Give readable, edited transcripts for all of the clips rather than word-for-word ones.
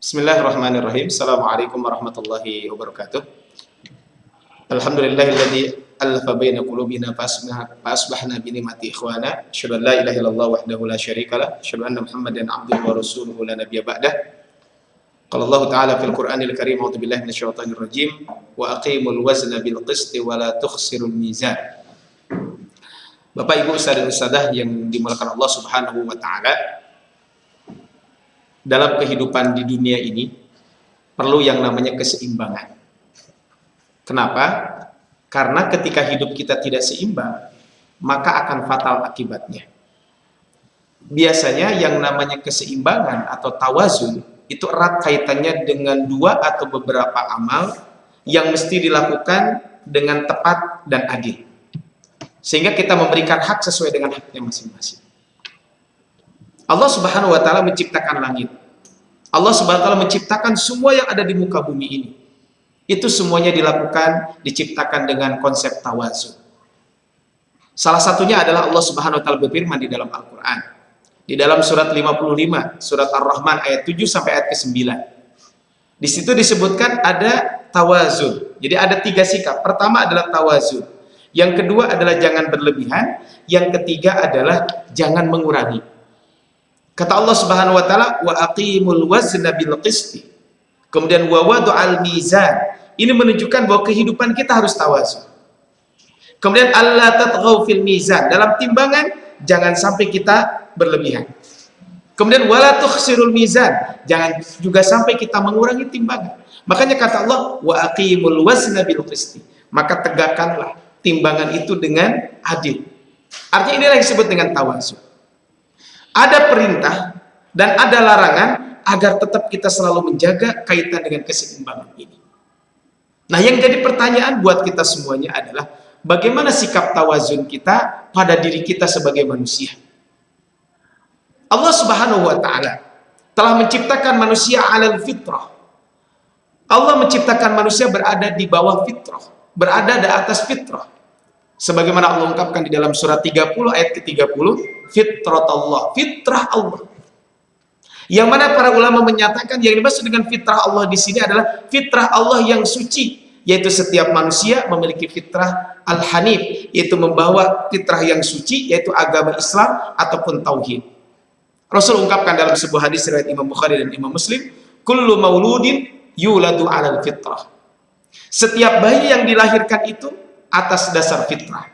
Bismillahirrahmanirrahim. Assalamualaikum warahmatullahi wabarakatuh. Alhamdulillahilladzi alafa baina qulubina fa asbahna bi ni'mati ikhwana. Asyhadu an la ilaha illallah wahdahu la syarikalah. Asyhadu anna Muhammadan abduhu wa rasuluhu la nabiyya ba'dah. Qala Allah Ta'ala fil Qur'anil Karim, a'udzu billahi minasyaitonir rajim, wa aqimul wazna bil qisti wa la tukhsirul mizan. Bapak Ibu Ustaz dan Ustazah yang dimuliakan Allah Subhanahu wa taala, dalam kehidupan di dunia ini perlu yang namanya keseimbangan. Kenapa? Karena ketika hidup kita tidak seimbang, maka akan fatal akibatnya. Biasanya yang namanya keseimbangan atau tawazun itu erat kaitannya dengan dua atau beberapa amal yang mesti dilakukan dengan tepat dan adil, sehingga kita memberikan hak sesuai dengan haknya masing-masing. Allah Subhanahu wa taala menciptakan langit. Allah Subhanahu wa taala menciptakan semua yang ada di muka bumi ini. Itu semuanya diciptakan dengan konsep tawazun. Salah satunya adalah Allah Subhanahu wa taala berfirman di dalam Al-Qur'an. Di dalam surat 55, surat Ar-Rahman ayat 7 sampai ayat ke-9. Di situ disebutkan ada tawazun. Jadi ada 3 sikap. Pertama adalah tawazun. Yang kedua adalah jangan berlebihan. Yang ketiga adalah jangan mengurangi. Kata Allah Subhanahu wa taala, wa aqimul wazna bil qisti. Kemudian wa wadu'al mizan. Ini menunjukkan bahwa kehidupan kita harus tawazun. Kemudian alla tatghaw fil mizan. Dalam timbangan jangan sampai kita berlebihan. Kemudian wala tukhsirul mizan. Jangan juga sampai kita mengurangi timbangan. Makanya kata Allah, wa aqimul wazna bil qisti. Maka tegakkanlah timbangan itu dengan adil. Artinya inilah yang disebut dengan tawazun. Ada perintah dan ada larangan agar tetap kita selalu menjaga kaitan dengan keseimbangan ini. Nah, yang jadi pertanyaan buat kita semuanya adalah bagaimana sikap tawazun kita pada diri kita sebagai manusia. Allah Subhanahu wa taala telah menciptakan manusia alal fitrah. Allah menciptakan manusia berada di bawah fitrah, berada di atas fitrah. Sebagaimana Allah ungkapkan di dalam surat 30 ayat ke-30, fitratullah, fitrah Allah. Yang mana para ulama menyatakan yang dimaksud dengan fitrah Allah di sini adalah fitrah Allah yang suci, yaitu setiap manusia memiliki fitrah al-hanif, yaitu membawa fitrah yang suci, yaitu agama Islam ataupun tauhid. Rasul ungkapkan dalam sebuah hadis riwayat Imam Bukhari dan Imam Muslim, kullu mauludin yuladu 'alal fitrah. Setiap bayi yang dilahirkan itu atas dasar fitrah.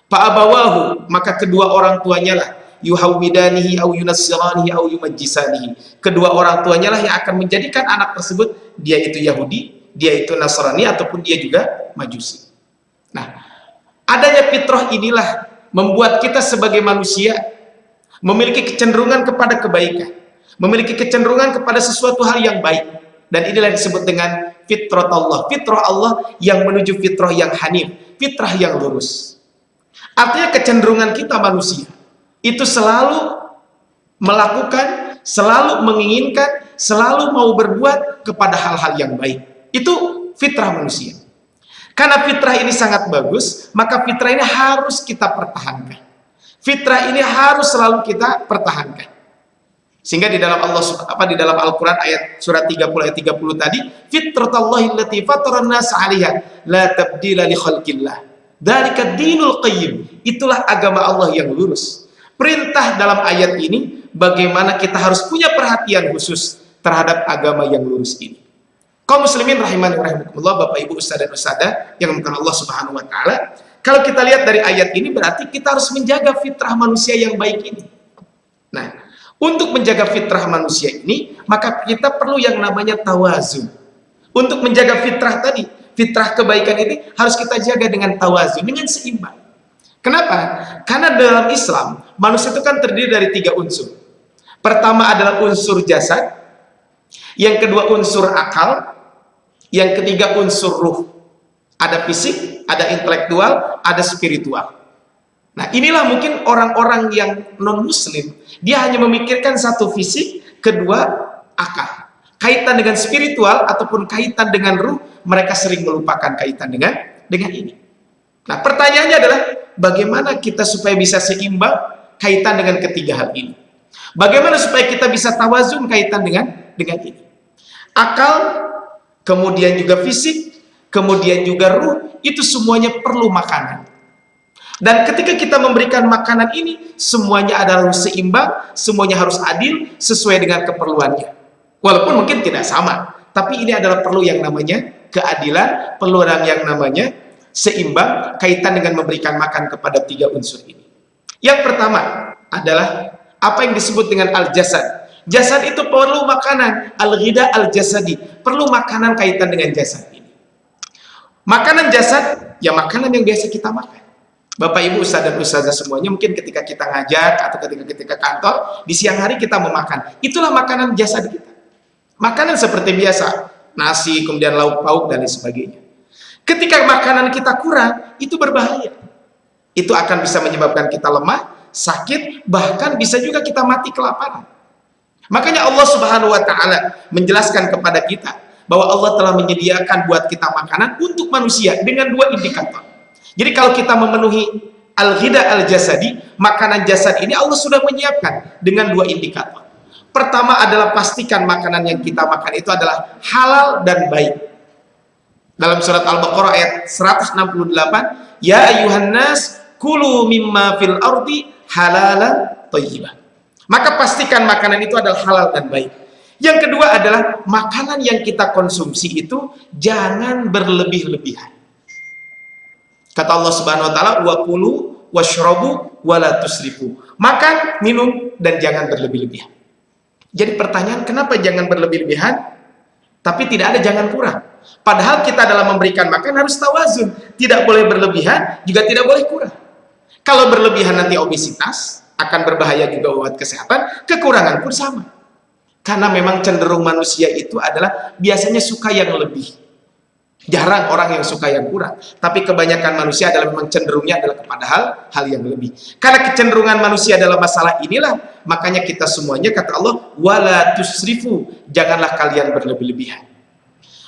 Fa'abawahu, maka kedua orang tuanya lah, yuhawwidanihi au yunassiranihi au yumajjisanihi. Kedua orang tuanya lah yang akan menjadikan anak tersebut dia itu Yahudi, dia itu Nasrani, ataupun dia juga Majusi. Nah, adanya fitrah inilah membuat kita sebagai manusia memiliki kecenderungan kepada kebaikan, memiliki kecenderungan kepada sesuatu hal yang baik. Dan inilah yang disebut dengan fitrah Allah. Fitrah Allah yang menuju fitrah yang hanif, fitrah yang lurus. Artinya kecenderungan kita manusia itu selalu melakukan, selalu menginginkan, selalu mau berbuat kepada hal-hal yang baik. Itu fitrah manusia. Karena fitrah ini sangat bagus, maka fitrah ini harus kita pertahankan. Fitrah ini harus selalu kita pertahankan. Sehingga di dalam dalam Al-Qur'an ayat surat 30 ayat 30 tadi, fitratallahi allati fataran nas 'alaiha la tabdila li khalqillah. Dzalika dinul qayyim. Itulah agama Allah yang lurus. Perintah dalam ayat ini bagaimana kita harus punya perhatian khusus terhadap agama yang lurus ini. Kaum muslimin rahimani rahimakumullah, Bapak Ibu Ustaz dan Ustazah yang dimuliakan Allah Subhanahu wa taala, kalau kita lihat dari ayat ini berarti kita harus menjaga fitrah manusia yang baik ini. Nah, untuk menjaga fitrah manusia ini, maka kita perlu yang namanya tawazun. Untuk menjaga fitrah tadi, fitrah kebaikan ini harus kita jaga dengan tawazun, dengan seimbang. Kenapa? Karena dalam Islam, manusia itu kan terdiri dari 3 unsur. Pertama adalah unsur jasad, yang kedua unsur akal, yang ketiga unsur ruh. Ada fisik, ada intelektual, ada spiritual. Nah, inilah mungkin orang-orang yang non-muslim, dia hanya memikirkan satu fisik, kedua akal. Kaitan dengan spiritual ataupun kaitan dengan ruh, mereka sering melupakan kaitan dengan ini. Nah, pertanyaannya adalah bagaimana kita supaya bisa seimbang kaitan dengan ketiga hal ini? Bagaimana supaya kita bisa tawazun kaitan dengan ini? Akal, kemudian juga fisik, kemudian juga ruh, itu semuanya perlu makanan. Dan ketika kita memberikan makanan ini, semuanya adalah seimbang, semuanya harus adil, sesuai dengan keperluannya. Walaupun mungkin tidak sama, tapi ini adalah perlu yang namanya keadilan, perlu yang namanya seimbang, kaitan dengan memberikan makan kepada 3 unsur ini. Yang pertama adalah apa yang disebut dengan al-jasad. Jasad itu perlu makanan, al-ghidha al-jasadi, perlu makanan kaitan dengan jasad ini. Makanan jasad, ya makanan yang biasa kita makan. Bapak Ibu Ustaz dan Ustazah semuanya, mungkin ketika kita ngajar atau ketika kantor, di siang hari kita memakan. Itulah makanan jasad kita. Makanan seperti biasa, nasi, kemudian lauk pauk dan lain sebagainya. Ketika makanan kita kurang, itu berbahaya. Itu akan bisa menyebabkan kita lemah, sakit, bahkan bisa juga kita mati kelaparan. Makanya Allah Subhanahu wa taala menjelaskan kepada kita bahwa Allah telah menyediakan buat kita makanan untuk manusia dengan 2 indikator. Jadi kalau kita memenuhi al-ghidha al-jasadi, makanan jasad ini Allah sudah menyiapkan dengan 2 indikator. Pertama adalah pastikan makanan yang kita makan itu adalah halal dan baik. Dalam surat Al-Baqarah ayat 168, ya ayuhan nas kulu mimma fil ardi halalan thayyibah. Maka pastikan makanan itu adalah halal dan baik. Yang kedua adalah makanan yang kita konsumsi itu jangan berlebih-lebihan. Kata Allah Subhanahu wa taala, wa kulu washrabu wala tusrifu. Makan, minum, dan jangan berlebih-lebihan. Jadi pertanyaan, kenapa jangan berlebih-lebihan tapi tidak ada jangan kurang? Padahal kita dalam memberikan makan harus tawazun, tidak boleh berlebihan, juga tidak boleh kurang. Kalau berlebihan nanti obesitas, akan berbahaya juga buat kesehatan, kekurangan pun sama. Karena memang cenderung manusia itu adalah biasanya suka yang lebih. Jarang orang yang suka yang kurang, tapi kebanyakan manusia adalah memang cenderungnya adalah kepada hal yang lebih. Karena kecenderungan manusia dalam masalah inilah, makanya kita semuanya, kata Allah, wala tusrifu, janganlah kalian berlebih-lebihan.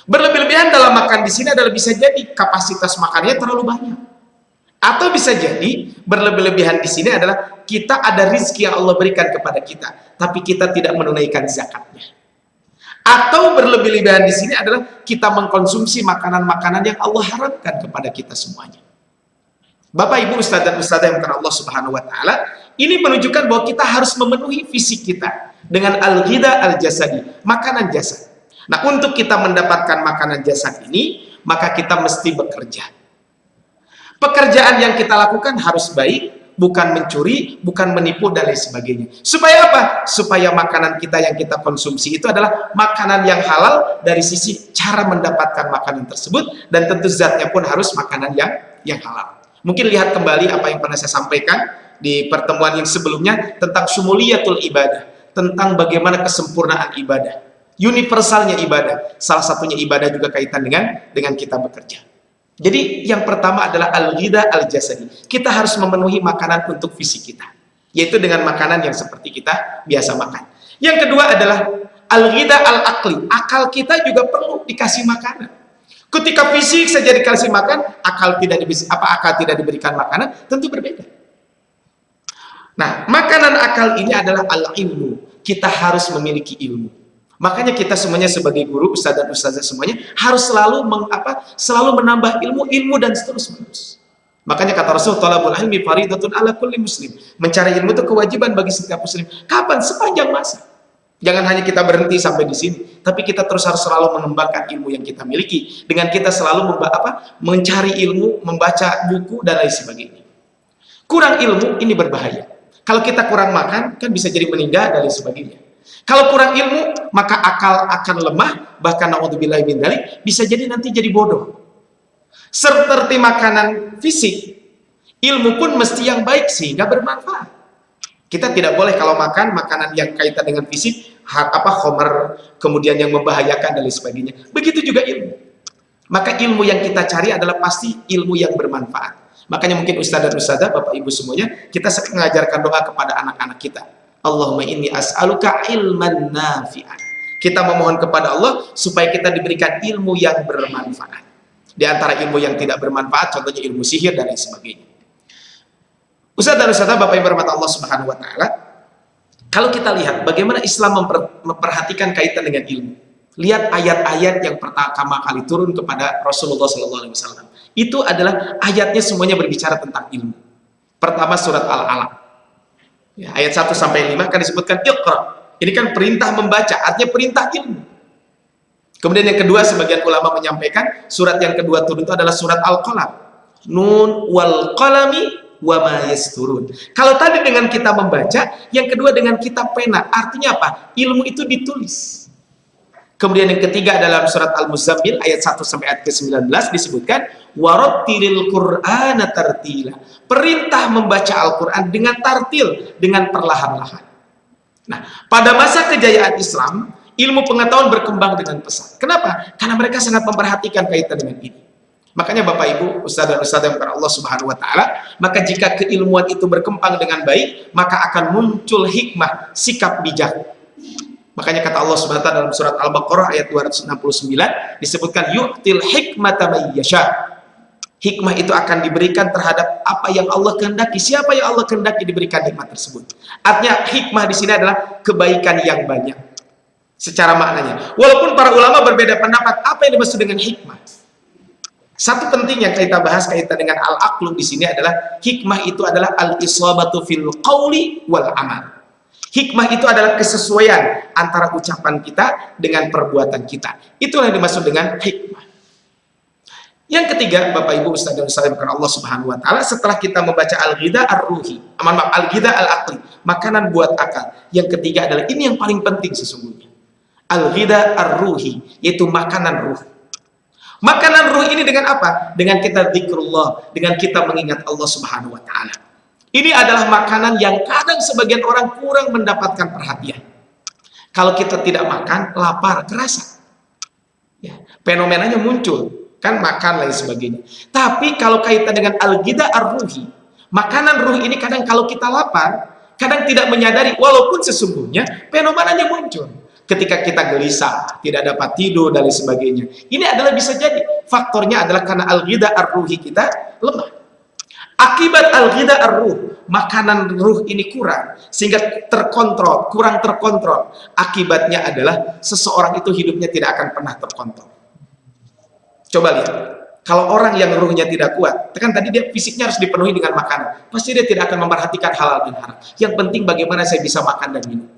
Berlebih-lebihan dalam makan di sini adalah bisa jadi kapasitas makannya terlalu banyak, atau bisa jadi berlebih-lebihan di sini adalah kita ada rezeki yang Allah berikan kepada kita, tapi kita tidak menunaikan zakatnya. Atau berlebih-lebihan di sini adalah kita mengkonsumsi makanan-makanan yang Allah haramkan kepada kita semuanya. Bapak Ibu Ustaz dan Ustazah yang karena Allah Subhanahu wa taala, ini menunjukkan bahwa kita harus memenuhi fisik kita dengan al-ghidha al-jasadi, makanan jasad. Nah, untuk kita mendapatkan makanan jasad ini, maka kita mesti bekerja. Pekerjaan yang kita lakukan harus baik, bukan mencuri, bukan menipu, dan lain sebagainya. Supaya apa? Supaya makanan kita yang kita konsumsi itu adalah makanan yang halal dari sisi cara mendapatkan makanan tersebut, dan tentu zatnya pun harus makanan yang halal. Mungkin lihat kembali apa yang pernah saya sampaikan di pertemuan yang sebelumnya tentang syumuliyatul ibadah, tentang bagaimana kesempurnaan ibadah, universalnya ibadah. Salah satunya ibadah juga kaitan dengan kita bekerja. Jadi yang pertama adalah al-ghidha al-jasadi. Kita harus memenuhi makanan untuk fisik kita, yaitu dengan makanan yang seperti kita biasa makan. Yang kedua adalah al-ghidha al-aqli. Akal kita juga perlu dikasih makanan. Ketika fisik saja dikasih makan, akal tidak diberikan makanan, tentu berbeda. Nah, makanan akal ini adalah al-ilmu. Kita harus memiliki ilmu. Makanya kita semuanya sebagai guru, ustaz dan ustazah semuanya harus selalu menambah ilmu dan seterus-menerus. Makanya kata Rasul, talabul ilmi faridatun ala kulli muslim. Mencari ilmu itu kewajiban bagi setiap muslim. Kapan? Sepanjang masa. Jangan hanya kita berhenti sampai di sini, tapi kita terus harus selalu mengembangkan ilmu yang kita miliki dengan kita selalu mencari ilmu, membaca buku dan lain sebagainya. Kurang ilmu ini berbahaya. Kalau kita kurang makan kan bisa jadi meninggal dan lain sebagainya. Kalau kurang ilmu, maka akal akan lemah, bahkan naudzubillahi min dzalik, bisa jadi nanti jadi bodoh. Seperti makanan fisik, ilmu pun mesti yang baik sehingga bermanfaat. Kita tidak boleh kalau makan makanan yang kaitan dengan fisik, khamar, kemudian yang membahayakan dan lain sebagainya. Begitu juga ilmu. Maka ilmu yang kita cari adalah pasti ilmu yang bermanfaat. Makanya mungkin ustaz dan ustazah, Bapak Ibu semuanya, kita sering mengajarkan doa kepada anak-anak kita. Allahumma inni as'aluka ilman nafi'an. Kita memohon kepada Allah supaya kita diberikan ilmu yang bermanfaat. Di antara ilmu yang tidak bermanfaat, contohnya ilmu sihir dan lain sebagainya. Ustaz dan ustazah, Bapak Ibu rahmat Allah Subhanahu wa taala, kalau kita lihat bagaimana Islam memperhatikan kaitan dengan ilmu. Lihat ayat-ayat yang pertama kali turun kepada Rasulullah SAW. Itu adalah ayatnya semuanya berbicara tentang ilmu. Pertama surat Al-Alaq. Ya, ayat 1 sampai 5 kan disebutkan Iqra. Ini kan perintah membaca, artinya perintah ilmu. Kemudian yang kedua, sebagian ulama menyampaikan surat yang kedua turun itu adalah surat Al-Qalam. Nun wal qalami wa ma yasturun. Kalau tadi dengan kita membaca, yang kedua dengan kita pena. Artinya apa? Ilmu itu ditulis. Kemudian yang ketiga adalah surat Al-Muzammil ayat 1 sampai ayat ke-19 disebutkan warattilil Qur'ana tartila. Perintah membaca Al-Qur'an dengan tartil, dengan perlahan-lahan. Nah, pada masa kejayaan Islam, ilmu pengetahuan berkembang dengan pesat. Kenapa? Karena mereka sangat memperhatikan kaitan dengan ini. Makanya Bapak Ibu, Ustaz dan Ustaz yang Allah Subhanahu wa taala, maka jika keilmuan itu berkembang dengan baik, maka akan muncul hikmah, sikap bijak. Makanya kata Allah Subhanahu wa taala dalam surat Al-Baqarah ayat 269 disebutkan yu'til hikmata may yasha. Hikmah itu akan diberikan terhadap apa yang Allah kehendaki. Siapa yang Allah kehendaki diberikan hikmah tersebut. Artinya hikmah di sini adalah kebaikan yang banyak. Secara maknanya. Walaupun para ulama berbeda pendapat apa yang dimaksud dengan hikmah. Satu penting yang kita bahas kaitan dengan al-aqlu di sini adalah hikmah itu adalah al-isabatu fil qawli wal amal. Hikmah itu adalah kesesuaian antara ucapan kita dengan perbuatan kita. Itulah yang dimaksud dengan hikmah. Yang ketiga, Bapak Ibu Ustaz dan Ustaz karena Allah Subhanahu wa taala, setelah kita membaca al-ghidha ar-ruhi, al-ghidha al-aqli, makanan buat akal. Yang ketiga adalah ini yang paling penting sesungguhnya. Al-ghidha ar-ruhi, yaitu makanan ruh. Makanan ruh ini dengan apa? Dengan kita zikrullah, dengan kita mengingat Allah Subhanahu wa taala. Ini adalah makanan yang kadang sebagian orang kurang mendapatkan perhatian. Kalau kita tidak makan, lapar, terasa. Ya, fenomenanya muncul, kan makan lain sebagainya. Tapi kalau kaitan dengan al-ghidha ar-ruhi, makanan ruh ini kadang kalau kita lapar, kadang tidak menyadari, walaupun sesungguhnya fenomenanya muncul. Ketika kita gelisah, tidak dapat tidur, dan lain sebagainya. Ini adalah bisa jadi, faktornya adalah karena al-ghidha ar-ruhi kita lemah. Akibat al-ghidha ar-ruh, makanan ruh ini kurang, sehingga terkontrol, kurang terkontrol. Akibatnya adalah seseorang itu hidupnya tidak akan pernah terkontrol. Coba lihat, kalau orang yang ruhnya tidak kuat, kan tadi dia fisiknya harus dipenuhi dengan makanan, pasti dia tidak akan memperhatikan halal dan haram. Yang penting bagaimana saya bisa makan dan minum.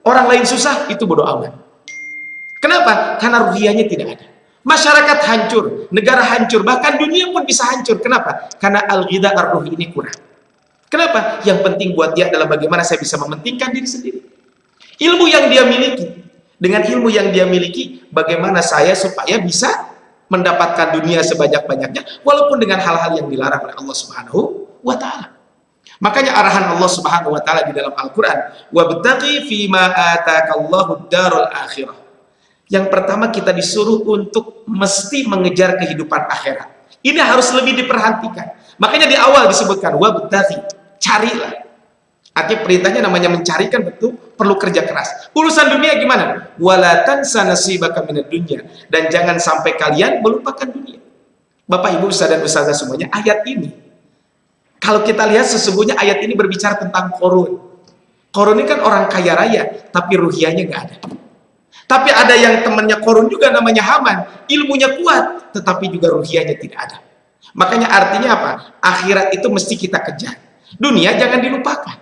Orang lain susah, itu bodoh amat. Kenapa? Karena ruhiyahnya tidak ada. Masyarakat hancur, negara hancur, bahkan dunia pun bisa hancur. Kenapa? Karena al-ghidha ar-ruh ini kurang. Kenapa? Yang penting buat dia adalah bagaimana saya bisa mementingkan diri sendiri. Ilmu yang dia miliki, dengan ilmu yang dia miliki, bagaimana saya supaya bisa mendapatkan dunia sebanyak-banyaknya, walaupun dengan hal-hal yang dilarang oleh Allah Subhanahu wa ta'ala. Makanya arahan Allah Subhanahu wa ta'ala di dalam Al-Quran, wabtaghi fima atakallahu darul akhirah. Yang pertama kita disuruh untuk mesti mengejar kehidupan akhirat. Ini harus lebih diperhatikan. Makanya di awal disebutkan wabtaghi, carilah. Artinya perintahnya namanya mencarikan, betul, perlu kerja keras. Urusan dunia gimana? Wala tansa nasibaka minad dunya, dan jangan sampai kalian melupakan dunia. Bapak Ibu Ustaz dan Ustazah semuanya, ayat ini kalau kita lihat sesungguhnya ayat ini berbicara tentang Qarun. Qarun ini kan orang kaya raya, tapi ruhiyahnya nggak ada. Tapi ada yang temannya Qarun juga namanya Haman, ilmunya kuat, tetapi juga ruhiyahnya tidak ada. Makanya artinya apa? Akhirat itu mesti kita kejar. Dunia jangan dilupakan.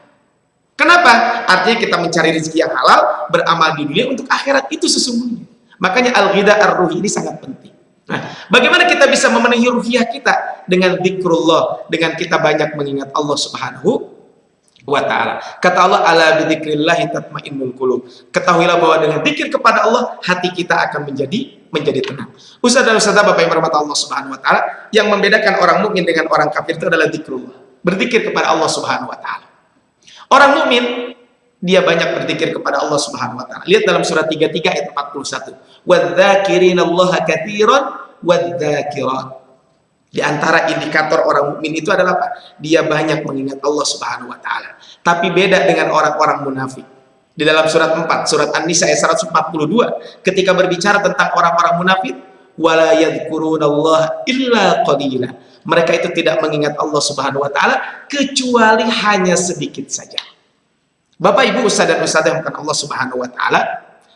Kenapa? Artinya kita mencari rezeki yang halal, beramal di dunia untuk akhirat itu sesungguhnya. Makanya al-ghidha ar-ruhi ini sangat penting. Nah, bagaimana kita bisa memenuhi ruhiyah kita? Dengan zikrullah, dengan kita banyak mengingat Allah Subhanahu wa ta'ala. Kata Allah, ala bidzikrillahi tatmainnul qulub. Ketahuilah bahwa dengan zikir kepada Allah, hati kita akan menjadi tenang. Ustaz dan Ustazah Bapak yang berhormat Allah Subhanahu wa ta'ala, yang membedakan orang mukmin dengan orang kafir itu adalah zikrullah. Berzikir kepada Allah Subhanahu wa ta'ala. Orang mukmin dia banyak berzikir kepada Allah Subhanahu wa ta'ala. Lihat dalam surat 33 ayat 41. Wadz-dzakirinallaha katsiran wadz-dzakirat. Di antara indikator orang mukmin itu adalah apa? Dia banyak mengingat Allah Subhanahu wa taala. Tapi beda dengan orang-orang munafik. Di dalam surat 4, surat An-Nisa ayat 142, ketika berbicara tentang orang-orang munafik, wala yadhkurunallaha illa qalila. Mereka itu tidak mengingat Allah Subhanahu wa taala kecuali hanya sedikit saja. Bapak Ibu Ustaz dan Ustazah yang bukan Allah Subhanahu wa taala,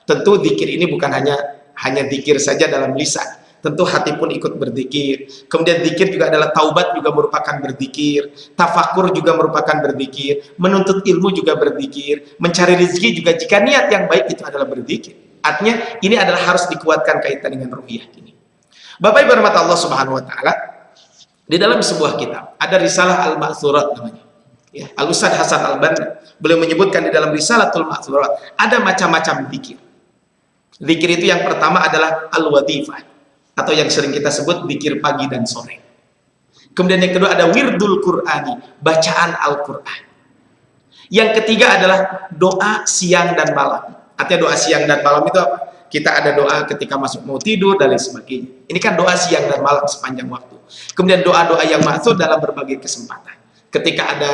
Tentu zikir ini bukan hanya zikir saja dalam lisan. Tentu hati pun ikut berzikir. Kemudian zikir juga adalah taubat, juga merupakan berzikir. Tafakur juga merupakan berzikir. Menuntut ilmu juga berzikir. Mencari rezeki juga jika niat yang baik itu adalah berzikir. Artinya ini adalah harus dikuatkan kaitan dengan ruhiyah ini. Bapak Ibu rahmat Allah Subhanahu wa taala, di dalam sebuah kitab ada risalah Al-Ma'thurat namanya. Ya, Al-Ustaz Hasan Al-Banna beliau menyebutkan di dalam Risalatul Ma'thurat ada macam-macam zikir. Zikir itu yang pertama adalah al-wadhifah, atau yang sering kita sebut zikir pagi dan sore. Kemudian yang kedua ada wirdul Qur'ani, bacaan Al-Qur'an. Yang ketiga adalah doa siang dan malam. Artinya doa siang dan malam itu apa? Kita ada doa ketika masuk mau tidur dan lain sebagainya. Ini kan doa siang dan malam sepanjang waktu. Kemudian doa-doa yang maksud dalam berbagai kesempatan. Ketika ada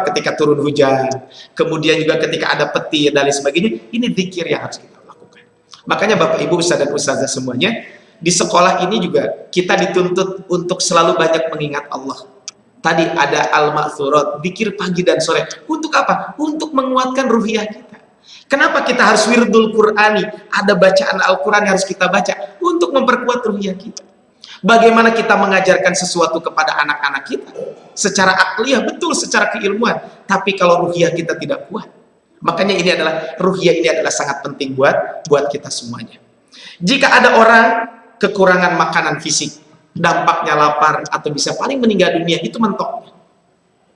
ketika turun hujan, kemudian juga ketika ada petir dan lain sebagainya, ini zikir yang harus kita lakukan. Makanya Bapak Ibu Ustaz dan Ustazah semuanya, di sekolah ini juga kita dituntut untuk selalu banyak mengingat Allah. Tadi ada al-ma'thurat, zikir pagi dan sore. Untuk apa? Untuk menguatkan ruhiyah kita. Kenapa kita harus wirdul Qur'ani? Ada bacaan Al-Quran yang harus kita baca untuk memperkuat ruhiyah kita. Bagaimana kita mengajarkan sesuatu kepada anak-anak kita secara akliyah, betul, secara keilmuan, tapi kalau ruhiyah kita tidak kuat. Makanya ini adalah ruhiyah, ini adalah sangat penting buat kita semuanya. Jika ada orang kekurangan makanan fisik, dampaknya lapar atau bisa paling meninggal dunia, itu mentoknya.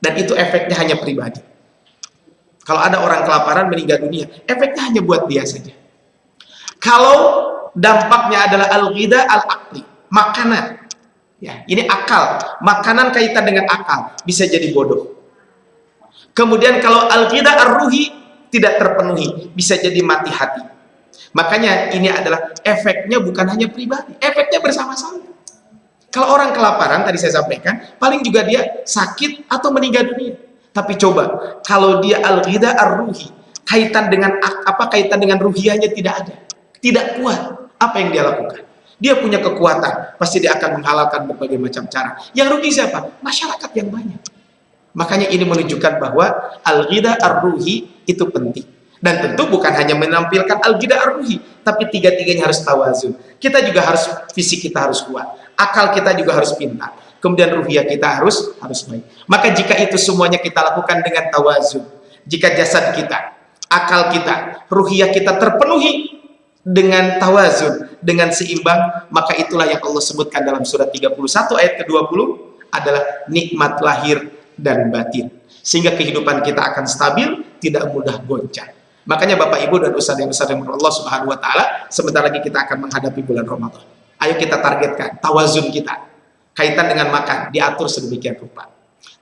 Dan itu efeknya hanya pribadi. Kalau ada orang kelaparan meninggal dunia, efeknya hanya buat dia saja. Kalau dampaknya adalah al-ghidha al-aqli, makanan. Ya, ini akal. Makanan kaitan dengan akal, bisa jadi bodoh. Kemudian kalau al-ghidha ar-ruhi tidak terpenuhi, bisa jadi mati hati. Makanya ini adalah efeknya bukan hanya pribadi, efeknya bersama-sama. Kalau orang kelaparan, tadi saya sampaikan, paling juga dia sakit atau meninggal dunia. Tapi coba, kalau dia al-ghidha ar-ruhi, kaitan dengan ruhiyahnya tidak ada. Tidak kuat. Apa yang dia lakukan? Dia punya kekuatan, pasti dia akan menghalalkan berbagai macam cara. Yang rugi siapa? Masyarakat yang banyak. Makanya ini menunjukkan bahwa al-ghidha ar-ruhi itu penting. Dan tentu bukan hanya menampilkan al-ghidha ar-ruhi, tapi tiga-tiganya harus tawazun. Kita juga harus, fisik kita harus kuat. Akal kita juga harus pintar. Kemudian ruhiyah kita harus baik. Maka jika itu semuanya kita lakukan dengan tawazun, jika jasad kita, akal kita, ruhiyah kita terpenuhi dengan tawazun, dengan seimbang, maka itulah yang Allah sebutkan dalam surat 31 ayat ke-20 adalah nikmat lahir dan batin. Sehingga kehidupan kita akan stabil, tidak mudah goncang. Makanya Bapak Ibu dan Ustaz yang Allah Subhanahu wa taala, sebentar lagi kita akan menghadapi bulan Ramadan. Ayo kita targetkan tawazun kita. Kaitan dengan makan, diatur sedemikian rupa.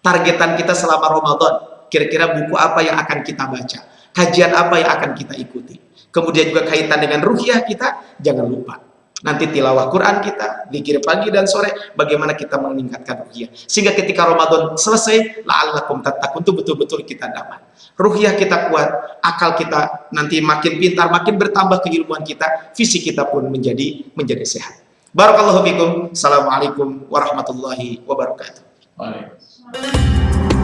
Targetan kita selama Ramadan, kira-kira buku apa yang akan kita baca, kajian apa yang akan kita ikuti. Kemudian juga kaitan dengan ruhiyah kita, jangan lupa. Nanti tilawah Quran kita, zikir pagi dan sore, bagaimana kita meningkatkan ruhiyah. Sehingga ketika Ramadan selesai, la'allakum tattaqun, itu betul-betul kita dapat. Ruhiyah kita kuat, akal kita nanti makin pintar, makin bertambah keilmuan kita, fisik kita pun menjadi sehat. Barakallahu fikum. Assalamualaikum warahmatullahi wabarakatuh. Waalaikumsalam.